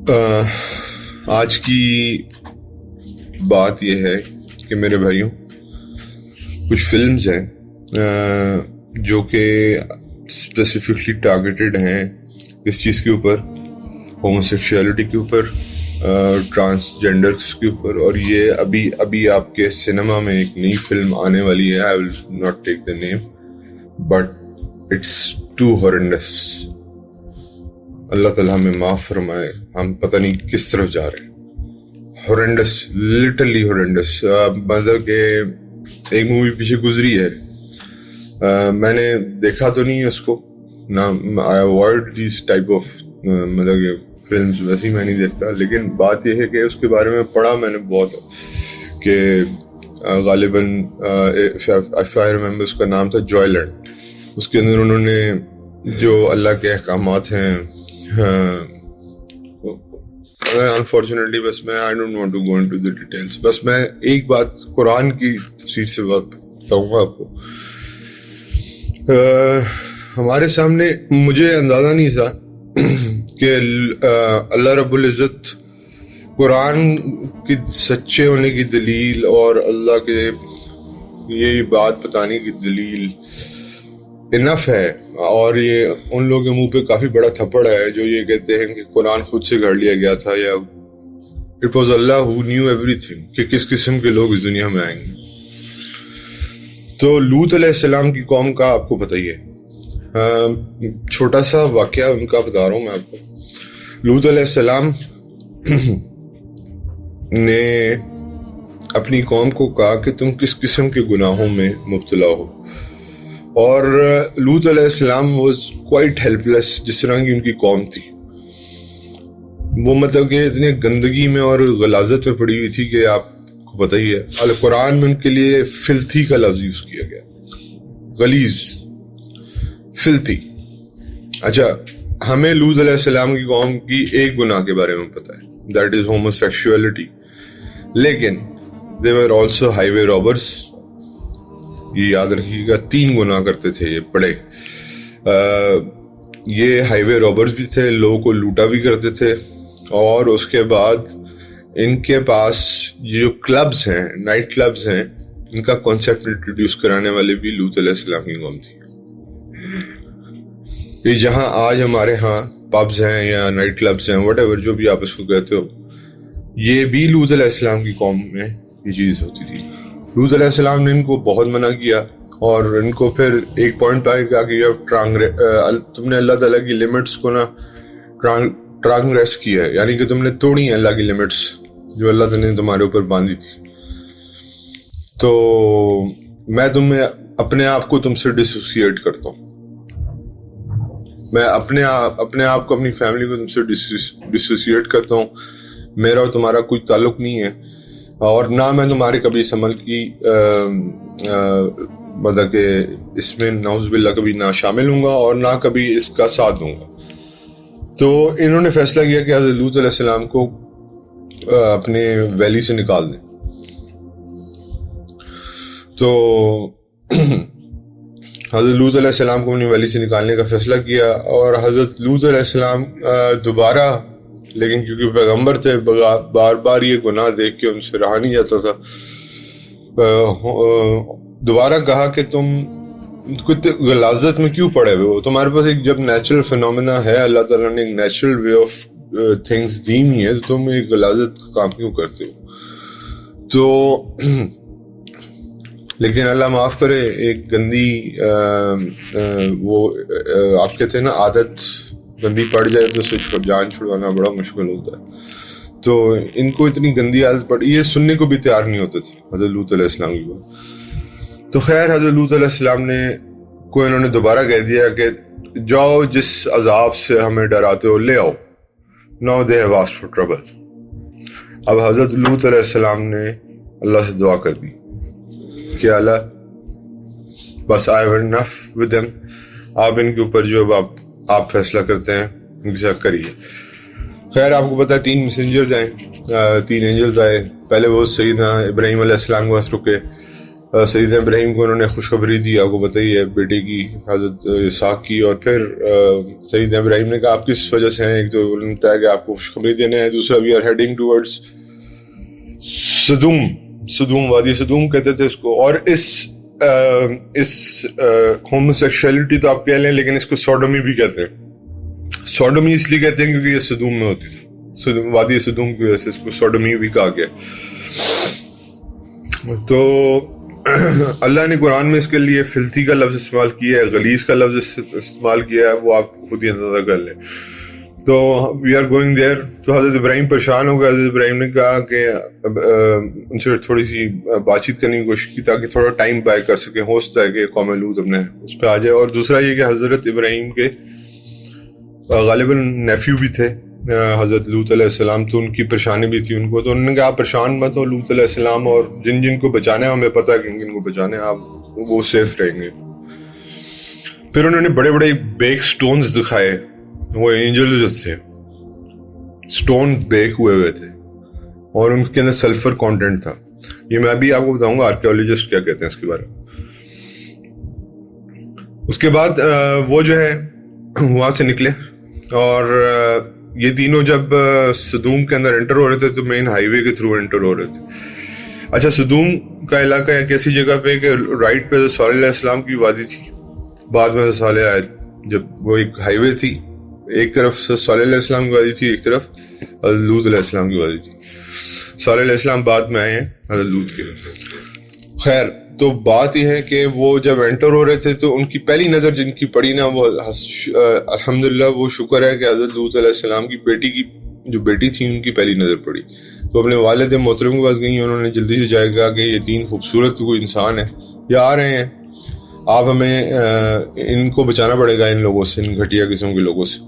آج کی بات یہ ہے کہ میرے بھائیوں کچھ فلمز ہیں جو کہ اسپیسیفکلی ٹارگیٹڈ ہیں اس چیز کے اوپر، ہوموسیکشولیٹی کے اوپر، ٹرانسجینڈرس کے اوپر. اور یہ ابھی آپ کے سنیما میں ایک نئی فلم آنے والی ہے. I will not take the name but it's too horrendous. اللہ تعالیٰ ہمیں معاف فرمائے، ہم پتہ نہیں کس طرف جا رہے ہیں. ہارنڈس، لٹرلی ہارنڈس. مطلب کہ ایک مووی پیچھے گزری ہے، میں نے دیکھا تو نہیں ہے اس کو، نہ آئی اوائڈ دیس ٹائپ آف مطلب کہ فلمز ویسے ہی میں نہیں دیکھتا. لیکن بات یہ ہے کہ اس کے بارے میں پڑھا میں نے بہت کہ غالباً اف آئی ریممبر اس کا نام تھا جوائے لینڈ. اس کے اندر انہوں نے جو اللہ کے احکامات ہیں، انفارچونیٹلی بس میں I don't want to go into the details, بس میں ایک بات قرآن کی تفسیر سے بات بتاؤں گا آپ کو. ہمارے سامنے مجھے اندازہ نہیں تھا کہ اللہ رب العزت قرآن کی سچے ہونے کی دلیل اور اللہ کے یہ بات بتانے کی دلیل انف ہے. اور یہ ان لوگوں کے منہ پہ کافی بڑا تھپڑ ہے جو یہ کہتے ہیں کہ قرآن خود سے گھڑ لیا گیا تھا، یا it was Allah who new every thing کہ کس قسم کے لوگ اس دنیا میں آئیں گے. تو لوط علیہ السلام کی قوم کا آپ کو پتہ ہی ہے، چھوٹا سا واقعہ ان کا بتا رہا ہوں میں آپ کو. لوط علیہ السلام نے اپنی قوم کو کہا کہ تم کس قسم کے گناہوں میں مبتلا ہو، اور لوط علیہ السلام واز کوائٹ ہیلپ لیس. جس طرح کی ان کی قوم تھی، وہ مطلب کہ اتنے گندگی میں اور غلاظت میں پڑی ہوئی تھی کہ آپ کو پتہ ہی ہے. القرآن میں ان کے لیے فلتھی کا لفظ یوز کیا گیا، غلیظ، فلتھی. اچھا، ہمیں لوط علیہ السلام کی قوم کی ایک گناہ کے بارے میں پتہ ہے، دیٹ از ہوموسیکشولیٹی. لیکن they were also highway robbers. یہ یاد رکھیے گا، 3 گناہ کرتے تھے یہ بڑے. یہ ہائی وے رابرز بھی تھے، لوگوں کو لوٹا بھی کرتے تھے، اور اس کے بعد ان کے پاس جو کلبز ہیں، نائٹ کلبز ہیں، ان کا کانسیپٹ انٹروڈیوس کرانے والے بھی لوط علیہ السلام کی قوم تھی. یہ جہاں آج ہمارے ہاں پبز ہیں یا نائٹ کلبز ہیں، وٹ ایور جو بھی آپ اس کو کہتے ہو، یہ بھی لوط علیہ السلام کی قوم میں یہ چیز ہوتی تھی. لوط علیہ السلام نے ان کو بہت منع کیا، اور ان کو پھر ایک پوائنٹ پہ کہا کہ تم نے اللہ تعالیٰ کی لمٹس کو نا ٹرانگریس کیا ہے، یعنی کہ تم نے توڑی ہیں اللہ کی لمٹس جو اللہ تعالیٰ نے تمہارے اوپر باندھی تھی. تو میں اپنے آپ کو تم سے ڈسوسیٹ کرتا ہوں. میں اپنے آپ کو، اپنی فیملی کو تم سے ڈسوسیٹ کرتا ہوں. میرا اور تمہارا کوئی تعلق نہیں ہے، اور نہ میں تمہارے کبھی اس عمل کی مطلب کہ اس میں نعوذ باللہ کبھی نہ شامل ہوں گا، اور نہ کبھی اس کا ساتھ دوں گا. تو انہوں نے فیصلہ کیا کہ حضرت لوط علیہ السلام کو اپنے ویلی سے نکال دیں. تو حضرت لوط علیہ السلام کو اپنی ویلی سے نکالنے کا فیصلہ کیا، اور حضرت لوط علیہ السلام دوبارہ، لیکن کیونکہ پیغمبر تھے، بار بار یہ گناہ دیکھ کے ان سے رہا نہیں جاتا تھا، دوبارہ کہا کہ تم غلاظت میں کیوں پڑے ہوئے ہو؟ تمہارے پاس ایک جب نیچرل فینومینا ہے، اللہ تعالیٰ نے ایک natural way of things the ہوئی ہے، تو تم ایک غلاظت کا کام کیوں کرتے ہو؟ تو لیکن اللہ معاف کرے، ایک گندی وہ آپ کہتے ہیں نا، عادت گندی پڑ جائے تو اس سے جان چھڑوانا بڑا مشکل ہوتا ہے. تو ان کو اتنی گندی عادت پڑی، یہ سننے کو بھی تیار نہیں ہوتے تھے حضرت لوط علیہ السلام کی بات. تو خیر، حضرت لوط علیہ السلام کو انہوں نے دوبارہ کہہ دیا کہ جاؤ، جس عذاب سے ہمیں ڈراتے ہو لے آؤ. No they have asked for trouble. اب حضرت لوط علیہ السلام نے اللہ سے دعا کر دی کہ اللہ بس I have enough with them. آپ ان کے اوپر جو آپ فیصلہ کرتے ہیں ان کے ساتھ کریے. خیر، آپ کو پتا ہے 3 میسنجرز آئے، 3 اینجلز آئے. پہلے وہ سیدنا ابراہیم علیہ السلام کے پاس رکے، سیدنا ابراہیم کو انہوں نے خوشخبری دی، آپ کو بتائی ہے، بیٹے کی حضرت اسحاق کی. اور پھر سیدنا ابراہیم نے کہا آپ کس وجہ سے ہیں، ایک تو انہوں نے بتایا کہ آپ کو خوشخبری دینے ہیں، دوسرا we are heading towards Sodom, وادی سدوم کہتے تھے اس کو. اور اس ہومو سیکشولیٹی تو آپ کہہ لیں، لیکن اس کو سوڈومی بھی کہتے ہیں. سوڈومی اس لیے کہتے ہیں کیونکہ یہ سدوم میں ہوتی تھی، وادی سدوم کی وجہ سے اس کو سوڈومی بھی کہا گیا. تو اللہ نے قرآن میں اس کے لیے فلتھی کا لفظ استعمال کیا ہے، غلیظ کا لفظ استعمال کیا ہے، وہ آپ خود ہی اندازہ کر لیں. تو وی آر گوئنگ دیئر. تو حضرت ابراہیم پریشان ہو گئے. حضرت ابراہیم نے کہا کہ ان سے تھوڑی سی بات چیت کرنے کی کوشش کی تاکہ تھوڑا ٹائم بائی کر سکے، ہو سکتا ہے کہ قوم لوط اپنے اس پہ آ جائے. اور دوسرا یہ کہ حضرت ابراہیم کے غالباً نیفیو بھی تھے حضرت لوط علیہ السلام، تو ان کی پریشانی بھی تھی ان کو. تو انہوں نے کہا آپ پریشان مت ہو، لوط علیہ السلام اور جن کو بچانا ہے ہمیں پتہ ہے کہ کن کو بچانا ہے، آپ وہ سیف رہیں گے. پھر انہوں نے بڑے بڑے بیک سٹونز دکھائے، وہ اینجل جو تھے سٹون بیک ہوئے تھے اور ان کے اندر سلفر کانٹینٹ تھا. یہ میں بھی آپ کو بتاؤں گا آرکیولوجسٹ کیا کہتے ہیں اس کے بارے میں. اس کے بعد وہ جو ہے وہاں سے نکلے اور یہ تینوں جب سدوم کے اندر انٹر ہو رہے تھے تو مین ہائی وے کے تھرو انٹر ہو رہے تھے. اچھا، سدوم کا علاقہ ایک ایسی جگہ پہ کہ رائٹ پہ صالح علیہ السلام کی وادی تھی، بعد میں صالح آئے. جب وہ ایک ہائی وے تھی، ایک طرف صالح علیہ السلام کی وادی تھی، ایک طرف حضرت لوط علیہ السلام کی وادی تھی. صالح علیہ السلام بعد میں آئے ہیں حضرت لوط کے. خیر، تو بات یہ ہے کہ وہ جب انٹر ہو رہے تھے تو ان کی پہلی نظر جن کی پڑی نا، وہ الحمدللہ وہ شکر ہے کہ حضرت لوط علیہ السلام کی بیٹی کی جو بیٹی تھی ان کی پہلی نظر پڑی. تو اپنے والد محترم کے پاس گئیں، انہوں نے جلدی سے جائے گا کہ یہ تین خوبصورت کوئی انسان ہے، یہ آ رہے ہیں، آپ ہمیں ان کو بچانا پڑے گا ان لوگوں سے، ان گھٹیا قسم کے لوگوں سے.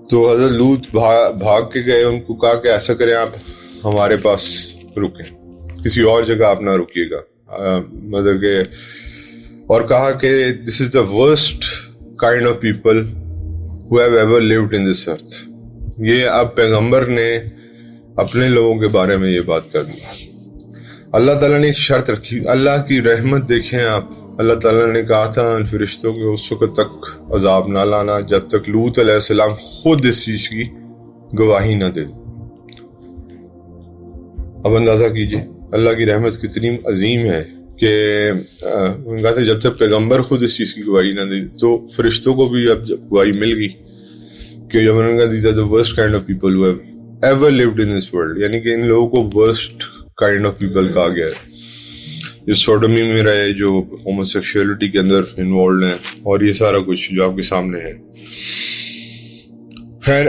تو حضرت لوط بھاگ کے گئے، ان کو کہا کہ ایسا کریں آپ ہمارے پاس رکیں، کسی اور جگہ آپ نہ رکیے گا، مطلب کہ، اور کہا کہ this is the worst kind of people who have ever lived in this earth. یہ اب پیغمبر نے اپنے لوگوں کے بارے میں یہ بات کر دی. اللہ تعالیٰ نے ایک شرط رکھی، اللہ کی رحمت دیکھیں آپ. اللہ تعالیٰ نے کہا تھا ان فرشتوں کے اس وقت تک عذاب نہ لانا جب تک لوط علیہ السلام خود اس چیز کی گواہی نہ دے. اب اندازہ کیجئے اللہ کی رحمت کتنی عظیم ہے کہ کہا تھا جب تک پیغمبر خود اس چیز کی گواہی نہ دے. تو فرشتوں کو بھی اب جب گواہی مل گئی کہ جب انہوں نے کہا these are the worst kind of people who have ever lived in this world، یعنی کہ ان لوگوں کو worst kind of people کہا گیا ہے، جو سوڈومی میں رہے، جو ہومو سیکشولیٹی کے اندر انوالوڈ ہیں، اور یہ سارا کچھ جو آپ کے سامنے ہے. خیر،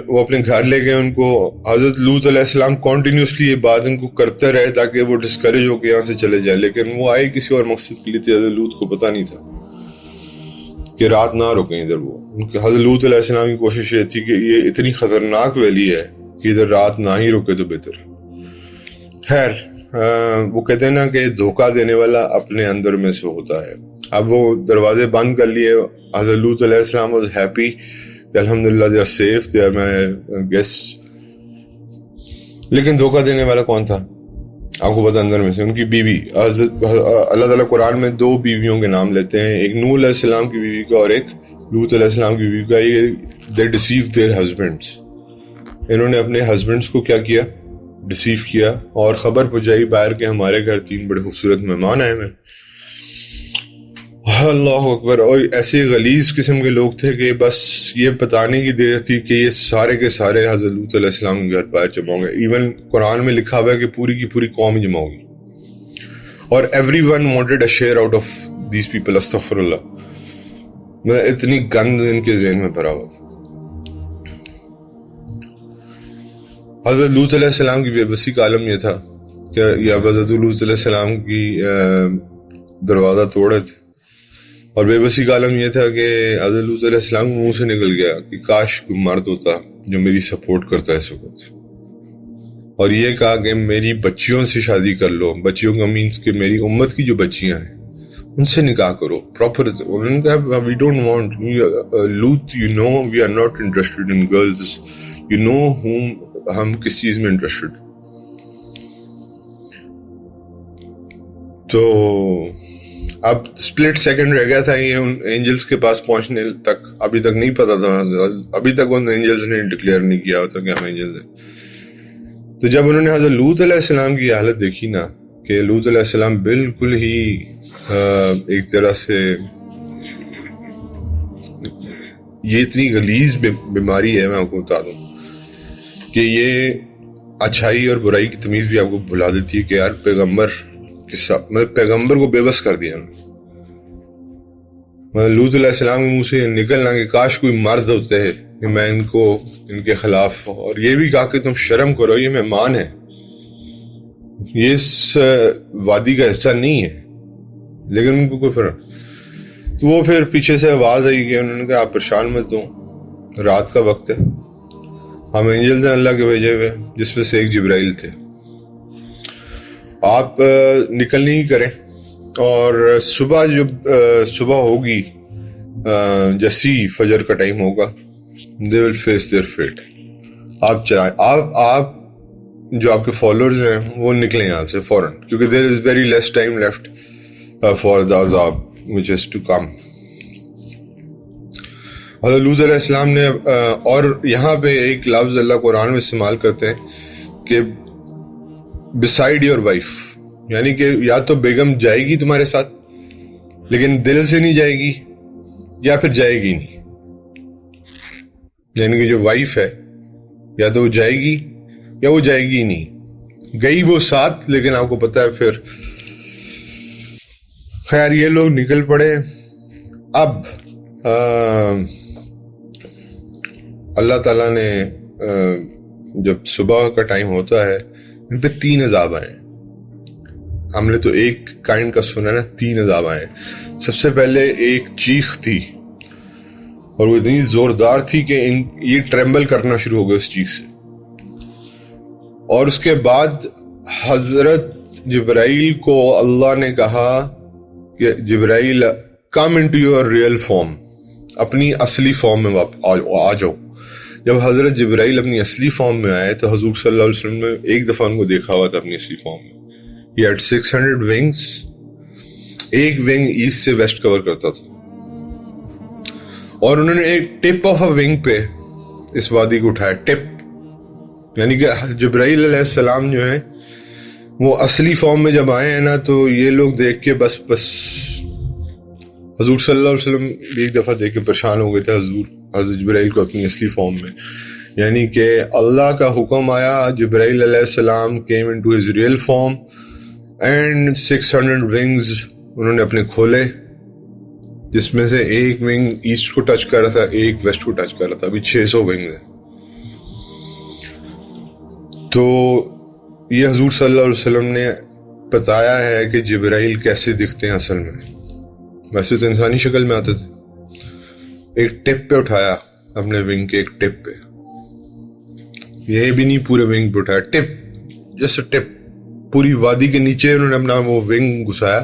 وہ اپنے گھر لے گئے ان کو. حضرت لوط علیہ السلام کنٹینیوسلی یہ بات ان کو کرتے رہے تاکہ وہ ڈسکریج ہو کے یہاں سے چلے جائیں، لیکن وہ آئے کسی اور مقصد کے لیے تھے. حضرت لوط کو پتہ نہیں تھا کہ رات نہ رکیں ادھر. وہ حضرت لوط علیہ السلام کی کوشش یہ تھی کہ یہ اتنی خطرناک ویلی ہے کہ ادھر رات نہ ہی رکے تو بہتر. خیر، وہ کہتے ہیں نا کہ دھوکہ دینے والا اپنے اندر میں سے ہوتا ہے. اب وہ دروازے بند کر لیے. حضرت لوط علیہ السلام واز ہیپی کہ الحمدللہ they are safe, they are my guest. لیکن دھوکہ دینے والا کون تھا آپ کو پتہ؟ اندر میں سے ان کی بیوی. اللہ تعالیٰ قرآن میں دو بیویوں کے نام لیتے ہیں، ایک نوح علیہ السلام کی بیوی کا اور ایک لوط علیہ السلام کی بیوی کا. یہ دے ڈیسیو دیئر ہسبینڈس، انہوں نے اپنے ہسبینڈس کو کیا کیا؟ ڈیسیو کیا، اور خبر پہنچائی باہر کہ ہمارے گھر تین بڑے خوبصورت مہمان آئے ہیں. اللہ اکبر. اور ایسے غلیظ قسم کے لوگ تھے کہ بس یہ بتانے کی دیر تھی کہ یہ سارے کے سارے حضرت لوط علیہ السلام کے گھر باہر جمع ہوں گے. ایون قرآن میں لکھا ہوا ہے کہ پوری کی پوری قوم جمع ہوگی، اور every one wanted a share out of these people. استغفر اللہ، میں اتنی گند ان کے ذہن میں بھرا ہوا تھا. حضرت لوط علیہ السلام کی بے بسی کا عالم یہ تھا کہ یہ حضرت لوط علیہ السلام کی دروازہ توڑے تھے، اور بے بسی کا عالم یہ تھا کہ حضرت لوط علیہ السلام کے منہ سے نکل گیا کہ کاش کوئی مرد ہوتا جو میری سپورٹ کرتا ہے اس وقت، اور یہ کہا کہ میری بچیوں سے شادی کر لو. بچیوں کا مینس کہ میری امت کی جو بچیاں ہیں ان سے نکاح کرو پراپر. انہوں نے کہا وی ڈونٹ وانٹ لوط، you know we are not interested in girls, you know home, ہم کس چیز میں انٹرسٹڈ. تو اب اسپلٹ سیکنڈ رہ گیا تھا یہ ان اینجلس کے پاس پہنچنے تک. ابھی تک نہیں پتا تھا, ابھی تک ان اینجلس نے ڈکلیئر نہیں کیا ہوتا کہ ہم اینجلس ہیں. تو جب انہوں نے حضرت لوط علیہ السلام کی حالت دیکھی نا, کہ لوط علیہ السلام بالکل ہی ایک طرح سے یہ اتنی غلیظ بیماری ہے, میں آپ کو بتا دوں کہ یہ اچھائی اور برائی کی تمیز بھی آپ کو بھلا دیتی ہے کہ یار پیغمبر کے ساتھ, مطلب پیغمبر کو بے بس کر دیا مطلب لوط علیہ السلام کے منہ سے نکلنا کہ کاش کوئی مرد ہوتے ہیں کہ میں ان کے خلاف, اور یہ بھی کہا کہ تم شرم کرو, یہ مہمان ہے, یہ اس وادی کا حصہ نہیں ہے. لیکن ان کو کوئی فرق. تو وہ پھر پیچھے سے آواز آئی کہ انہوں نے کہا آپ پریشان مت ہو, رات کا وقت ہے, ہم اینجلز ہیں اللہ کے بھیجے ہوئے, جس میں سے ایک جبرائیل تھے, آپ نکلنے ہی کریں, اور صبح ہوگی, جیسی فجر کا ٹائم ہوگا, they will face their fate. آپ چلائیں, آپ جو آپ کے فالوورز ہیں وہ نکلیں یہاں سے فوراً, کیونکہ there is very less time left for the azab which is to come. حضرت لوط علیہ السلام نے, اور یہاں پہ ایک لفظ اللہ قرآن میں استعمال کرتے ہیں کہ beside your wife, یعنی کہ یا تو بیگم جائے گی تمہارے ساتھ لیکن دل سے نہیں جائے گی, یا پھر جائے گی نہیں. یعنی کہ جو وائف ہے یا تو وہ جائے گی یا وہ جائے گی نہیں. گئی وہ ساتھ, لیکن آپ کو پتہ ہے پھر خیر یہ لوگ نکل پڑے. اب اللہ تعالیٰ نے جب صبح کا ٹائم ہوتا ہے ان پہ 3 عذاب آئے. ہم نے تو ایک کائنڈ کا سنا نا, 3 عذاب آئے. سب سے پہلے ایک چیخ تھی, اور وہ اتنی زوردار تھی کہ یہ ٹریمبل کرنا شروع ہو گئے اس چیخ سے. اور اس کے بعد حضرت جبرائیل کو اللہ نے کہا کہ جبرائیل come into your real form, اپنی اصلی فارم میں آ جاؤ. جب حضرت جبرائیل اپنی اصلی فارم میں آئے تو حضور صلی اللہ علیہ وسلم نے ایک دفعہ ان کو دیکھا ہوا تھا اپنی اصلی فارم میں. He had 600 wings, ایک ونگ ایسٹ سے ویسٹ کور کرتا تھا, اور انہوں نے ایک ٹپ آف اے ونگ پہ اس وادی کو اٹھایا. ٹپ یعنی کہ جبرائیل علیہ السلام جو ہیں وہ اصلی فارم میں جب آئے ہیں نا, تو یہ لوگ دیکھ کے بس حضور صلی اللہ علیہ وسلم ایک دفعہ دیکھ کے پریشان ہو گئے تھے حضرت جبرائیل کو اپنی اصلی فارم میں. یعنی کہ اللہ کا حکم آیا, جبرائیل علیہ السلام came into his real form and 600 wings انہوں نے اپنے کھولے, جس میں سے ایک ونگ ایسٹ کو ٹچ کر رہا تھا, ایک ویسٹ کو ٹچ کر رہا تھا. ابھی 600 ونگ ہیں. تو یہ حضور صلی اللہ علیہ وسلم نے بتایا ہے کہ جبرائیل کیسے دکھتے ہیں اصل میں. ویسے تو انسانی شکل میں آتے تھے. ایک ٹپ پہ اٹھایا اپنے ونگ کے, ایک ٹپ پہ, یہ بھی نہیں پورے ونگ پہ اٹھایا, ٹپ, جسٹ ٹپ, پوری وادی کے نیچے انہوں نے اپنا وہ ونگ گھسایا.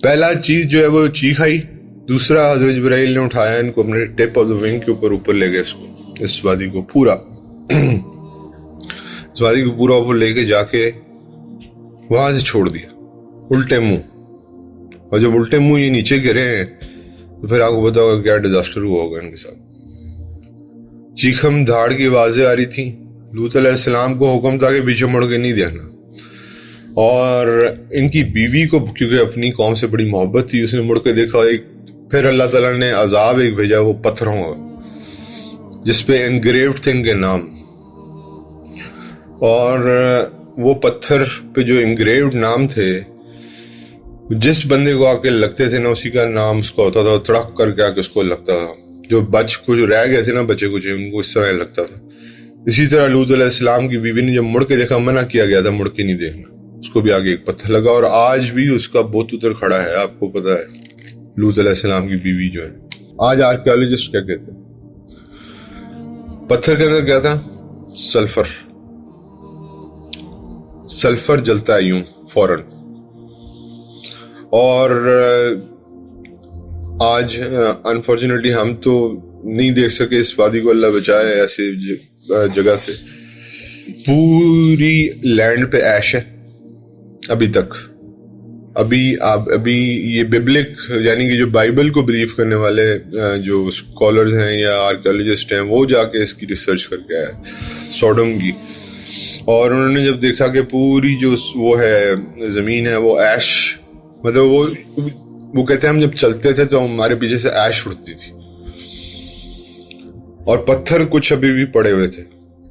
پہلا چیز جو ہے وہ چیخ آئی. دوسرا حضرت جبرائیل نے اٹھایا ان کو اپنے ٹپ آف دا ونگ کے اوپر لے گئے اس وادی کو پورا اس وادی کو پورا اوپر لے کے جا کے وہاں سے چھوڑ دیا الٹے منہ. اور جب الٹے منہ یہ نیچے گرے ہیں تو پھر آپ کو پتا ہوگا کیا ڈیزاسٹر ہوا ہوگا ان کے ساتھ. چیخم دھاڑ کی آوازیں آ رہی تھیں. لوط علیہ السلام کو حکم تھا کہ پیچھے مڑ کے نہیں دیکھنا, اور ان کی بیوی کو کیونکہ اپنی قوم سے بڑی محبت تھی, اس نے مڑ کے دیکھا. پھر اللہ تعالیٰ نے عذاب ایک بھیجا, وہ پتھروں کا, جس پہ انگریوڈ تھے ان کے نام, اور وہ پتھر پہ جو انگریوڈ نام تھے جس بندے کو آ کے لگتے تھے نا, اسی کا نام اس کا ہوتا تھا. تڑک کر کے آ کے اس کو لگتا تھا. جو جو رہ گئے تھے نا بچے کچھ, ان کو اس طرح لگتا تھا. اسی طرح لوط علیہ السلام کی بیوی نے جب مڑ کے دیکھا, منع کیا گیا تھا مڑ کے نہیں دیکھنا, اس کو بھی آگے ایک پتھر لگا, اور آج بھی اس کا بت اتر کھڑا ہے. آپ کو پتا ہے لوط علیہ السلام کی بیوی جو ہے, آج آرکیالوجسٹ کیا کہتے ہیں, پتھر کے اندر کیا تھا, سلفر جلتا ہے یوں فوراً. اور آج انفارچونیٹلی ہم تو نہیں دیکھ سکے اس وادی کو, اللہ بچائے ایسی جگہ سے. پوری لینڈ پہ ایش ہے ابھی تک. ابھی یہ ببلک یعنی کہ جو بائبل کو بلیو کرنے والے جو اسکالرز ہیں یا آرکیالوجسٹ ہیں وہ جا کے اس کی ریسرچ کر کے آئے سوڈم کی, اور انہوں نے جب دیکھا کہ پوری جو وہ ہے زمین ہے وہ ایش, مطلب وہ کہتے ہیں ہم جب چلتے تھے تو ہمارے پیچھے سے ایش اڑتی تھی اور پتھر کچھ ابھی بھی پڑے ہوئے تھے,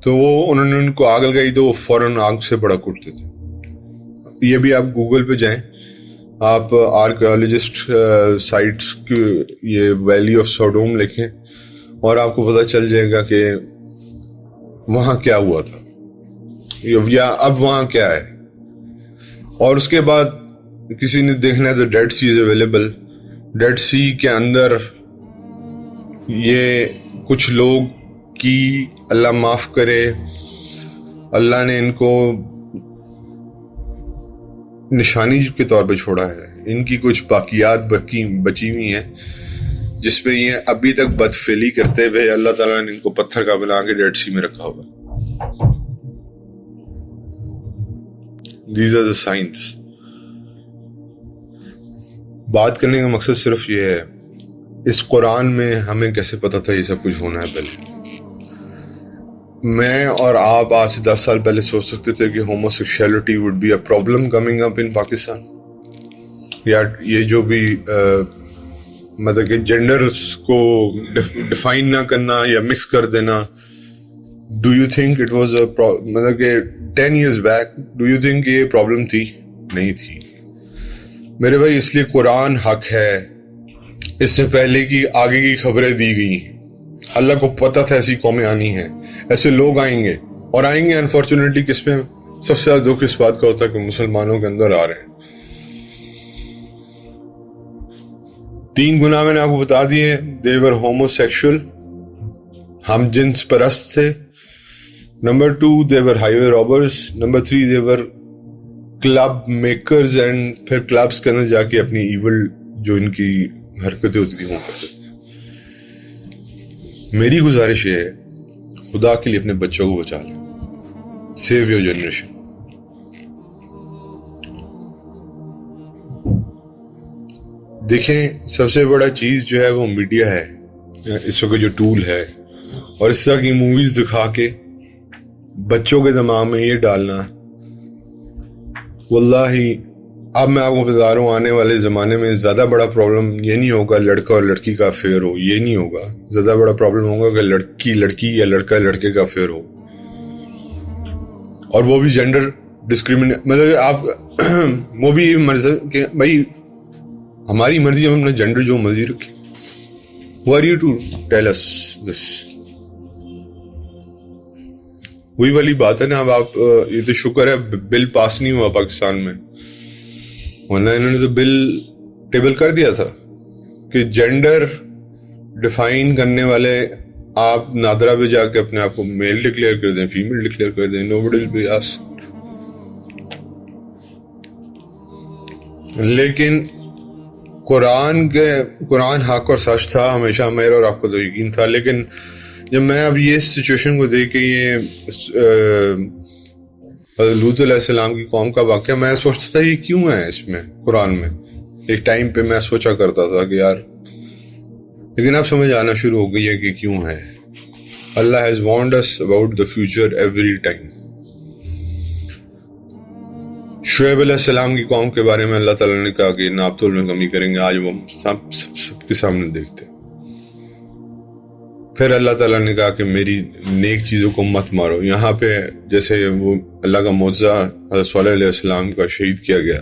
تو وہ انہوں نے ان کو آگ لگائی تو وہ فوراً آگ سے بڑا اٹھتے تھے. یہ بھی آپ گوگل پہ جائیں, آپ آرکیالوجسٹ سائٹس کی یہ ویلی آف سوڈوم لکھیں اور آپ کو پتہ چل جائے گا کہ وہاں کیا ہوا تھا یا اب وہاں کیا ہے. اور اس کے بعد کسی نے دیکھنا ہے تو Dead Sea is available. Dead Sea کے اندر یہ کچھ لوگ کی اللہ معاف کرے, اللہ نے ان کو نشانی کے طور پہ چھوڑا ہے, ان کی کچھ باقیات بچی ہوئی ہیں جس پہ یہ ابھی تک بدفعلی کرتے ہوئے اللہ تعالیٰ نے ان کو پتھر کا بنا کے ڈیڈ سی میں رکھا ہوا. These are the signs. بات کرنے کا مقصد صرف یہ ہے, اس قرآن میں ہمیں کیسے پتا تھا یہ سب کچھ ہونا ہے. پہلے میں اور آپ آج سے 10 سال پہلے سوچ سکتے تھے کہ homosexuality would be a problem coming up in Pakistan, یا یہ جو بھی مطلب کہ جینڈرز کو ڈیفائن نہ کرنا یا مکس کر دینا. Do you think it was مطلب کہ 10 years back do you think یہ پرابلم تھی؟ نہیں تھی میرے بھائی. اس لیے قرآن حق ہے. اس سے پہلے کی آگے کی خبریں دی گئی. اللہ کو پتہ تھا ایسی قومیں آنی ہیں, ایسے لوگ آئیں گے اور آئیں گے. انفارچونیٹلی کس میں سب سے زیادہ دکھ اس بات کا ہوتا ہے کہ مسلمانوں کے اندر آ رہے ہیں. 3 گناہ میں نے آپ کو بتا دیے. they were homosexual, ہم جنس پرست تھے. Number 2 they were highway robbers. Number 3 they were club makers, and پھر کلبس کے اندر جا کے اپنی ایول جو ان کی حرکتیں ہوتی تھی وہ کرتے تھے. میری گزارش یہ ہے, خدا کے لیے اپنے بچوں کو بچا لیں. Save your generation. دیکھیں سب سے بڑا چیز جو ہے وہ میڈیا ہے اس وقت جو ٹول ہے, اور اس طرح کی موویز دکھا کے بچوں کے دماغ میں یہ ڈالنا. واللہ اب میں آپ کو بتا رہا ہوں, آنے والے زمانے میں زیادہ بڑا پرابلم یہ نہیں ہوگا لڑکا اور لڑکی کا افیئر ہو, یہ نہیں ہوگا. زیادہ بڑا پرابلم ہوگا کہ لڑکی یا لڑکا لڑکے کا افیئر ہو, اور وہ بھی جینڈر ڈسکریمنیٹ. مطلب آپ وہ بھی مرضی کہ بھائی ہماری مرضی, ہم اپنا جینڈر جو مرضی رکھیں. Who are you to tell us this? وہی والی بات ہے نا. اب آپ یہ تو شکر ہے بل پاس نہیں ہوا پاکستان میں, ورنہ انہوں نے تو بل ٹیبل کر دیا تھا کہ جینڈر ڈیفائن کرنے والے آپ نادرا پہ جا کے اپنے آپ کو میل ڈکلیئر کر دیں, فیمیل ڈکلیئر کر دیں. nobody will be asked. لیکن قرآن حق اور سچ تھا ہمیشہ. میرا اور آپ کو تو یقین تھا. لیکن جب میں اب یہ سچویشن کو دیکھ کے یہ لوط علیہ السلام کی قوم کا واقعہ, میں سوچتا تھا یہ کیوں ہے اس میں قرآن میں. ایک ٹائم پہ میں سوچا کرتا تھا کہ یار, لیکن اب سمجھ آنا شروع ہو گئی ہے کہ کیوں ہے. اللہ has warned us about the future every time. Shoaib علیہ السلام کی قوم کے بارے میں اللہ تعالیٰ نے کہا کہ ناپ تول میں کمی کریں گے. آج وہ سب کے سامنے دیکھتے. پھر اللہ تعالیٰ نے کہا کہ میری نیک چیزوں کو مت مارو. یہاں پہ جیسے وہ اللہ کا معجزہ حضرت صالح علیہ السلام کا شہید کیا گیا,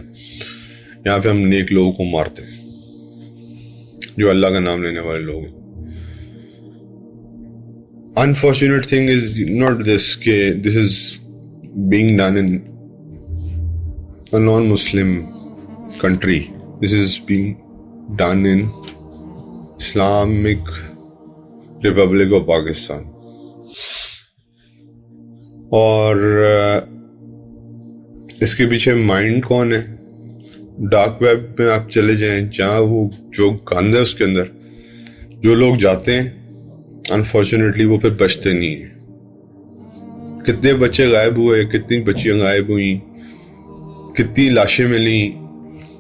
یہاں پہ ہم نیک لوگوں کو مارتے ہیں جو اللہ کا نام لینے والے لوگ ہیں. Unfortunate thing is not this کہ this is being done in a non-Muslim country. This is being done in Islamic Republic of Pakistan. اور اس کے پیچھے مائنڈ کون ہے؟ ڈارک ویب میں آپ چلے جائیں, جہاں وہ جو گند ہے اس کے اندر جو لوگ جاتے ہیں انفارچونیٹلی وہ پھر بچتے نہیں ہیں. کتنے بچے غائب ہوئے, کتنی بچیاں غائب ہوئیں, کتنی لاشیں ملیں,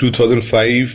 2005